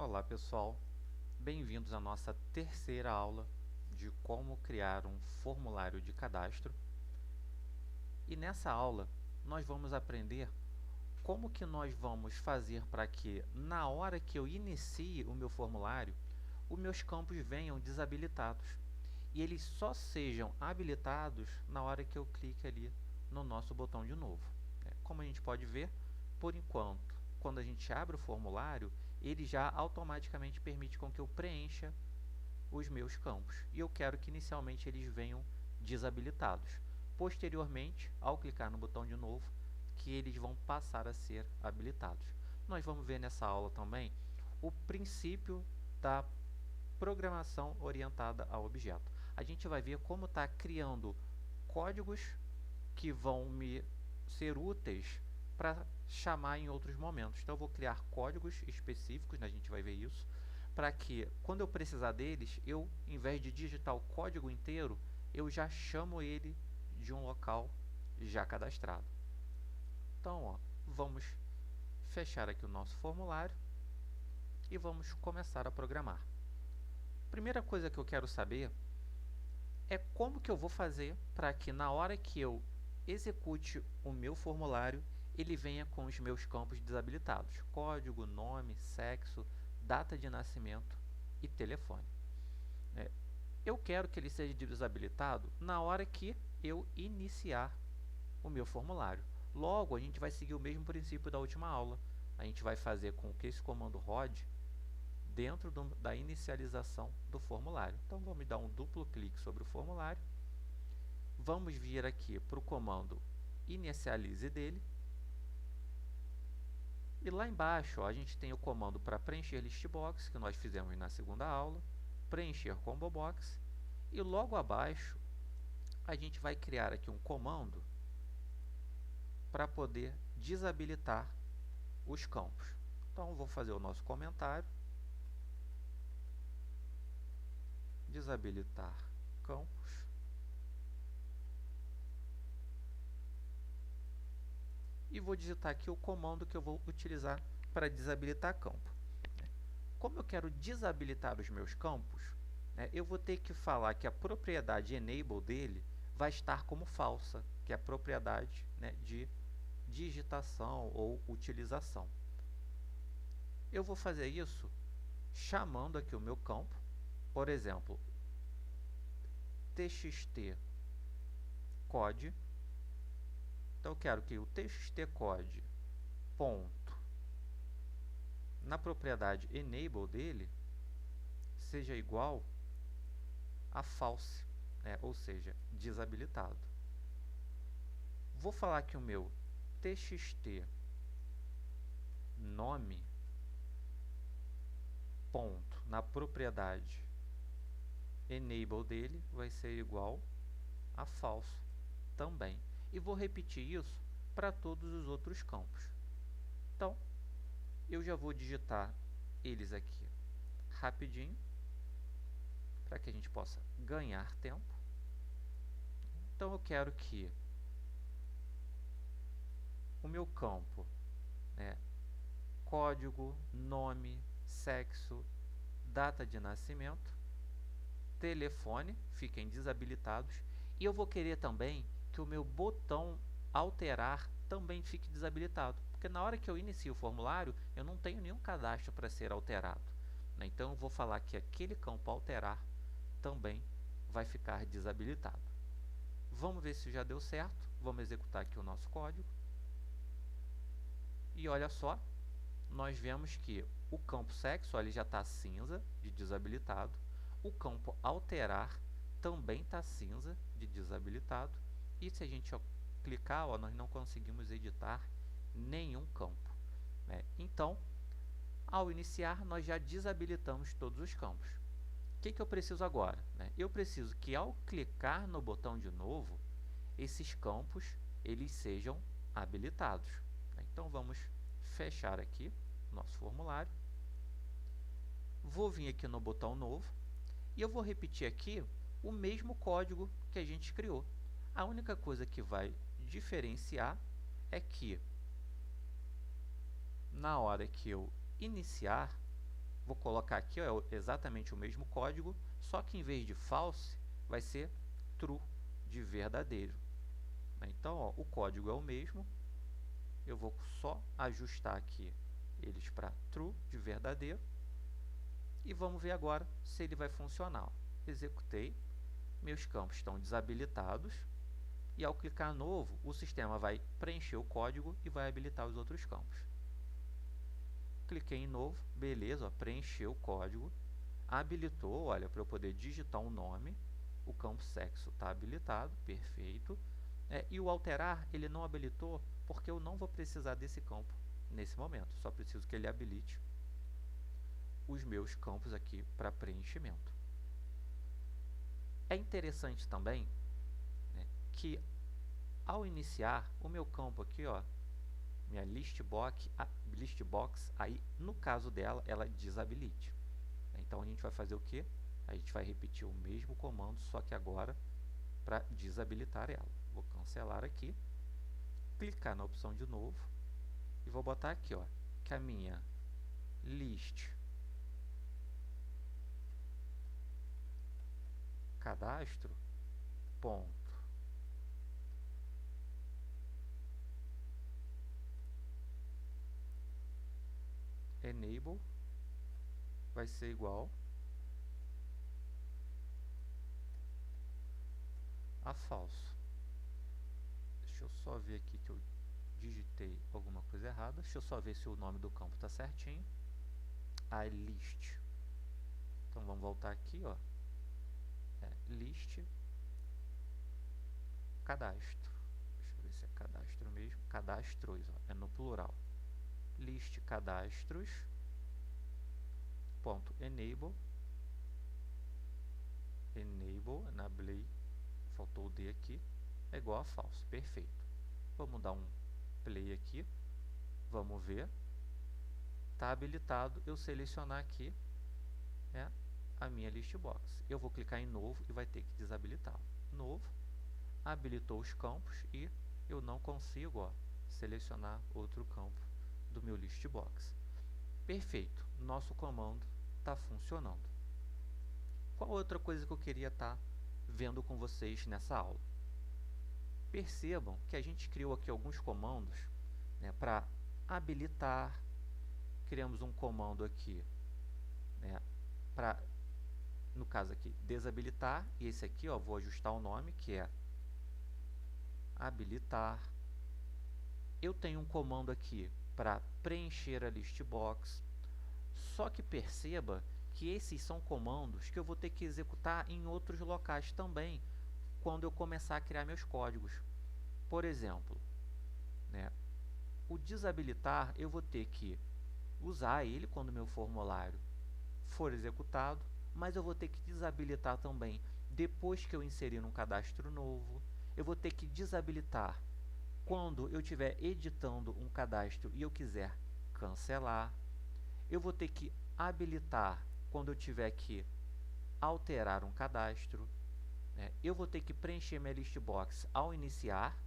Olá pessoal, bem-vindos à nossa terceira aula de como criar um formulário de cadastro. E nessa aula nós vamos aprender como que nós vamos fazer para que na hora que eu inicie o meu formulário, os meus campos venham desabilitados e eles só sejam habilitados na hora que eu clique ali no nosso botão de novo. Como a gente pode ver, por enquanto, quando a gente abre o formulário, ele já automaticamente permite com que eu preencha os meus campos. E eu quero que inicialmente eles venham desabilitados. Posteriormente, ao clicar no botão de novo, que eles vão passar a ser habilitados. Nós vamos ver nessa aula também o princípio da programação orientada a objeto. A gente vai ver como está criando códigos que vão me ser úteis para chamar em outros momentos. Então, eu vou criar códigos específicos, né? A gente vai ver isso, para que, quando eu precisar deles, eu, em vez de digitar o código inteiro, eu já chamo ele de um local já cadastrado. Então, ó, vamos fechar aqui o nosso formulário e vamos começar a programar. Primeira coisa que eu quero saber é como que eu vou fazer para que na hora que eu execute o meu formulário, ele venha com os meus campos desabilitados: código, nome, sexo, data de nascimento e telefone. Eu quero que ele seja desabilitado na hora que eu iniciar o meu formulário. Logo, a gente vai seguir o mesmo princípio da última aula. A gente vai fazer com que esse comando rode dentro da inicialização do formulário. Então, vamos dar um duplo clique sobre o formulário. Vamos vir aqui para o comando inicialize dele. E lá embaixo, ó, a gente tem o comando para preencher listbox, que nós fizemos na segunda aula, preencher combo box, e logo abaixo a gente vai criar aqui um comando para poder desabilitar os campos. Então, vou fazer o nosso comentário, desabilitar campos, e vou digitar aqui o comando que eu vou utilizar para desabilitar campo. Como eu quero desabilitar os meus campos, eu vou ter que falar que a propriedade enable dele vai estar como falsa, que é a propriedade de digitação ou utilização. Eu vou fazer isso chamando aqui o meu campo, por exemplo, txt code. Então, eu quero que o txt code ponto na propriedade enable dele seja igual a false, ou seja, desabilitado. Vou falar que o meu txt nome ponto na propriedade enable dele vai ser igual a false também. E vou repetir isso para todos os outros campos. Então, eu já vou digitar eles aqui rapidinho, para que a gente possa ganhar tempo. Então, eu quero que o meu campo, código, nome, sexo, data de nascimento, telefone, fiquem desabilitados. E eu vou querer também que o meu botão alterar também fique desabilitado, porque na hora que eu inicio o formulário, eu não tenho nenhum cadastro para ser alterado. Então, eu vou falar que aquele campo alterar também vai ficar desabilitado. Vamos ver se já deu certo. Vamos executar aqui o nosso código. E olha só, nós vemos que o campo sexo ele já está cinza, de desabilitado. O campo alterar também está cinza, de desabilitado. E se a gente clicar, nós não conseguimos editar nenhum campo. Então, ao iniciar, nós já desabilitamos todos os campos. O que eu preciso agora? Eu preciso que, ao clicar no botão de novo, esses campos eles sejam habilitados. Então, vamos fechar aqui nosso formulário. Vou vir aqui no botão novo e eu vou repetir aqui o mesmo código que a gente criou. A única coisa que vai diferenciar é que, na hora que eu iniciar, Vou colocar aqui, ó, exatamente o mesmo código, só que em vez de false, vai ser true, de verdadeiro. Então, ó, o código é o mesmo, eu vou só ajustar aqui eles para true, de verdadeiro, e vamos ver agora se ele vai funcionar. Executei, meus campos estão desabilitados, e ao clicar novo, o sistema vai preencher o código e vai habilitar os outros campos. Cliquei em novo, beleza, ó, preencheu o código, habilitou, olha, para eu poder digitar um nome, o campo sexo está habilitado, perfeito. E o alterar, ele não habilitou, porque eu não vou precisar desse campo nesse momento, só preciso que ele habilite os meus campos aqui para preenchimento. É interessante também, né, que ao iniciar o meu campo aqui, ó, minha listbox, aí no caso dela, ela desabilite. Então a gente vai fazer o que? A gente vai repetir o mesmo comando, só que agora para desabilitar ela. Vou cancelar aqui, clicar na opção de novo e vou botar aqui, ó, que a minha list cadastro ponto enable vai ser igual a falso. Deixa eu só ver aqui que eu digitei alguma coisa errada. Deixa eu só ver se o nome do campo está certinho. A list. Então vamos voltar aqui, ó. List cadastro. Deixa eu ver se é cadastro mesmo. Cadastros, ó, é no plural. List cadastros ponto enable, enable, faltou o D aqui, é igual a falso, perfeito. Vamos dar um play aqui, vamos ver, está habilitado, eu selecionar aqui a minha listbox. Eu vou clicar em novo e vai ter que desabilitar. Novo, habilitou os campos e eu não consigo, ó, selecionar outro campo do meu listbox. Perfeito, nosso comando está funcionando. Qual outra coisa que eu queria estar vendo com vocês nessa aula? Percebam que a gente criou aqui alguns comandos, né, para habilitar. Criamos um comando aqui, né, para, no caso aqui, desabilitar. E esse aqui, ó, vou ajustar o nome, que é habilitar. Eu tenho um comando aqui para preencher a listbox. Só que perceba que esses são comandos que eu vou ter que executar em outros locais também, quando eu começar a criar meus códigos. Por exemplo, né, o desabilitar eu vou ter que usar ele quando meu formulário for executado, mas eu vou ter que desabilitar também depois que eu inserir um cadastro novo. Eu vou ter que desabilitar quando eu estiver editando um cadastro e eu quiser cancelar. Eu vou ter que habilitar quando eu tiver que alterar um cadastro. Eu vou ter que preencher minha listbox ao iniciar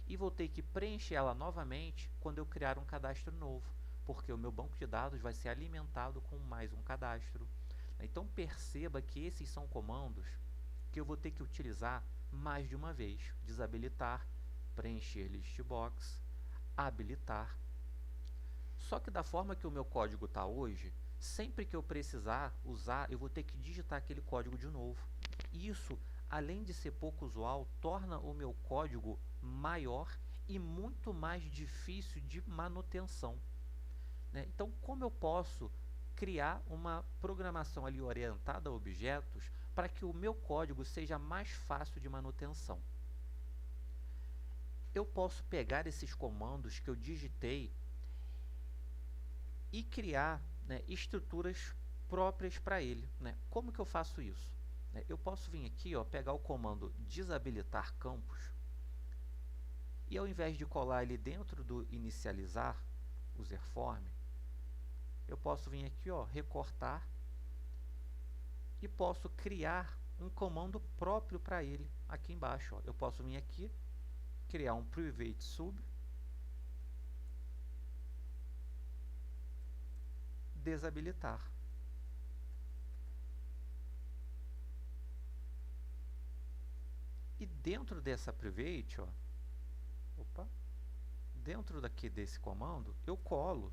e vou ter que preencher ela novamente quando eu criar um cadastro novo, porque o meu banco de dados vai ser alimentado com mais um cadastro. Então perceba que esses são comandos que eu vou ter que utilizar mais de uma vez. Desabilitar, preencher listbox, habilitar. Só que da forma que o meu código está hoje, sempre que eu precisar usar, eu vou ter que digitar aquele código de novo. Isso, além de ser pouco usual, torna o meu código maior e muito mais difícil de manutenção. Então, como eu posso criar uma programação ali orientada a objetos para que o meu código seja mais fácil de manutenção? Eu posso pegar esses comandos que eu digitei e criar, né, estruturas próprias para ele. Como que eu faço isso? Eu posso vir aqui, ó, pegar o comando desabilitar campos e ao invés de colar ele dentro do inicializar, userform, eu posso vir aqui, ó, recortar e posso criar um comando próprio para ele aqui embaixo. Ó. Eu posso vir aqui, criar um private sub, desabilitar. E dentro dessa private, ó, dentro daqui desse comando, eu colo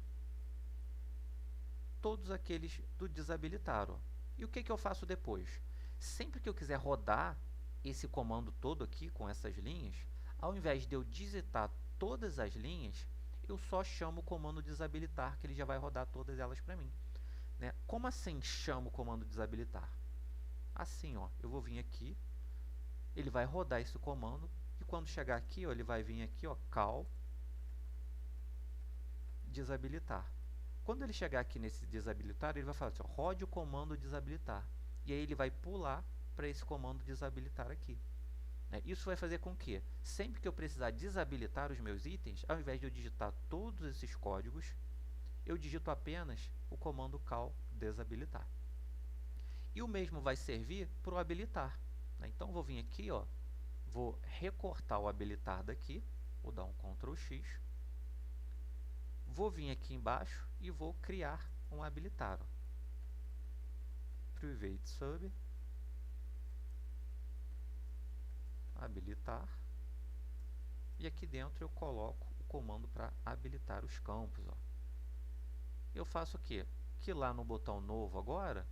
todos aqueles do desabilitar. Ó. E o que eu faço depois? Sempre que eu quiser rodar esse comando todo aqui com essas linhas, ao invés de eu digitar todas as linhas, eu só chamo o comando desabilitar, que ele já vai rodar todas elas para mim. Né? Como assim chamo o comando desabilitar? Assim, ó, eu vou vir aqui, ele vai rodar esse comando, e quando chegar aqui, ó, ele vai vir aqui, ó, call desabilitar. Quando ele chegar aqui nesse desabilitar, ele vai falar assim, ó, rode o comando desabilitar. E aí ele vai pular para esse comando desabilitar aqui. Isso vai fazer com que, sempre que eu precisar desabilitar os meus itens, ao invés de eu digitar todos esses códigos, eu digito apenas o comando call desabilitar. E o mesmo vai servir para o habilitar. Então, vou vir aqui, ó, vou recortar o habilitar daqui, vou dar um Ctrl X, vou vir aqui embaixo e vou criar um habilitar. Ó. Private sub, habilitar, e aqui dentro eu coloco o comando para habilitar os campos. Ó. Eu faço o quê? Que lá no botão novo agora,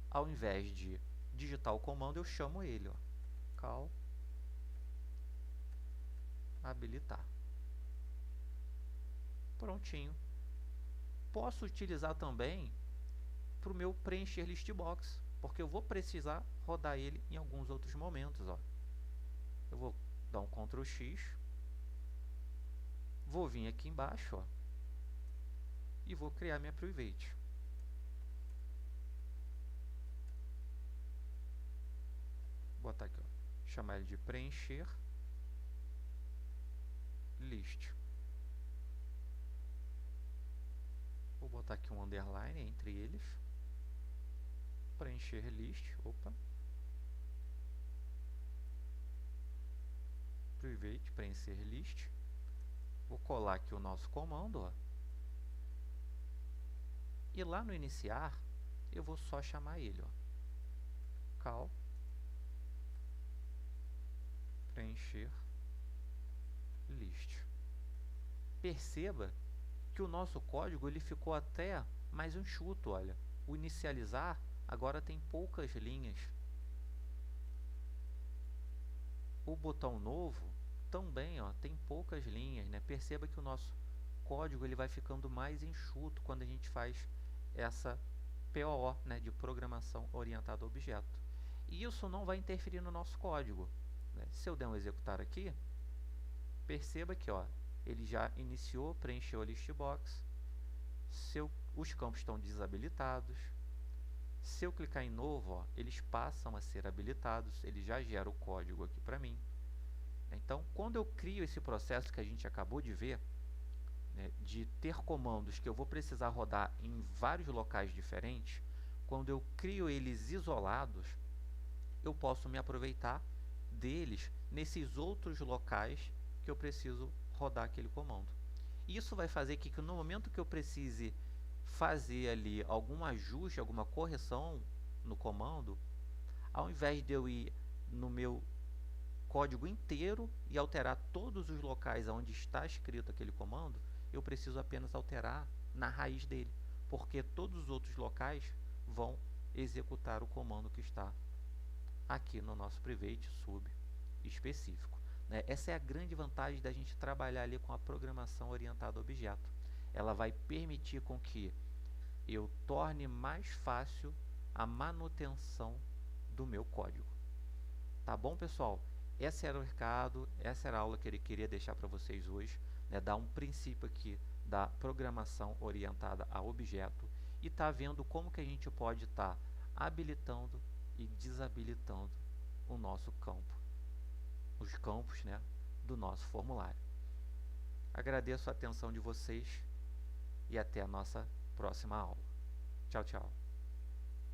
ao invés de digitar o comando, eu chamo ele, ó, call habilitar. Prontinho. Posso utilizar também para o meu preencher list box, porque eu vou precisar rodar ele em alguns outros momentos. Ó. Eu vou dar um Ctrl X, vou vir aqui embaixo, ó, e vou criar minha private. Vou botar aqui, ó, chamar ele de preencher list. Vou botar aqui um underline entre eles. Preencher list, opa. Private, preencher list. Vou colar aqui o nosso comando, ó. E lá no iniciar, eu vou só chamar ele, ó. Call preencher list. Perceba que o nosso código ele ficou até mais enxuto, olha. O inicializar agora tem poucas linhas. O botão novo também, ó, tem poucas linhas, né? Perceba que o nosso código ele vai ficando mais enxuto quando a gente faz essa POO, né, de programação orientada a objeto. E isso não vai interferir no nosso código. Né? Se eu der um executar aqui, perceba que, ó, ele já iniciou, preencheu a list box, os campos estão desabilitados. Se eu clicar em novo, ó, eles passam a ser habilitados, ele já gera o código aqui para mim. Então, quando eu crio esse processo que a gente acabou de ver, né, de ter comandos que eu vou precisar rodar em vários locais diferentes, quando eu crio eles isolados, eu posso me aproveitar deles nesses outros locais que eu preciso rodar aquele comando. Isso vai fazer que no momento que eu precise fazer ali algum ajuste, alguma correção no comando, ao invés de eu ir no meu código inteiro e alterar todos os locais onde está escrito aquele comando, eu preciso apenas alterar na raiz dele, porque todos os outros locais vão executar o comando que está aqui no nosso private sub específico. Né? Essa é a grande vantagem da gente trabalhar ali com a programação orientada a objeto. Ela vai permitir com que eu torne mais fácil a manutenção do meu código. Tá bom, pessoal? Esse era o recado, essa era a aula que ele queria deixar para vocês hoje, né? Dar um princípio aqui da programação orientada a objeto e tá vendo como que a gente pode estar habilitando e desabilitando o nosso campo, os campos, né, do nosso formulário. Agradeço a atenção de vocês e até a nossa próxima aula. Tchau, tchau.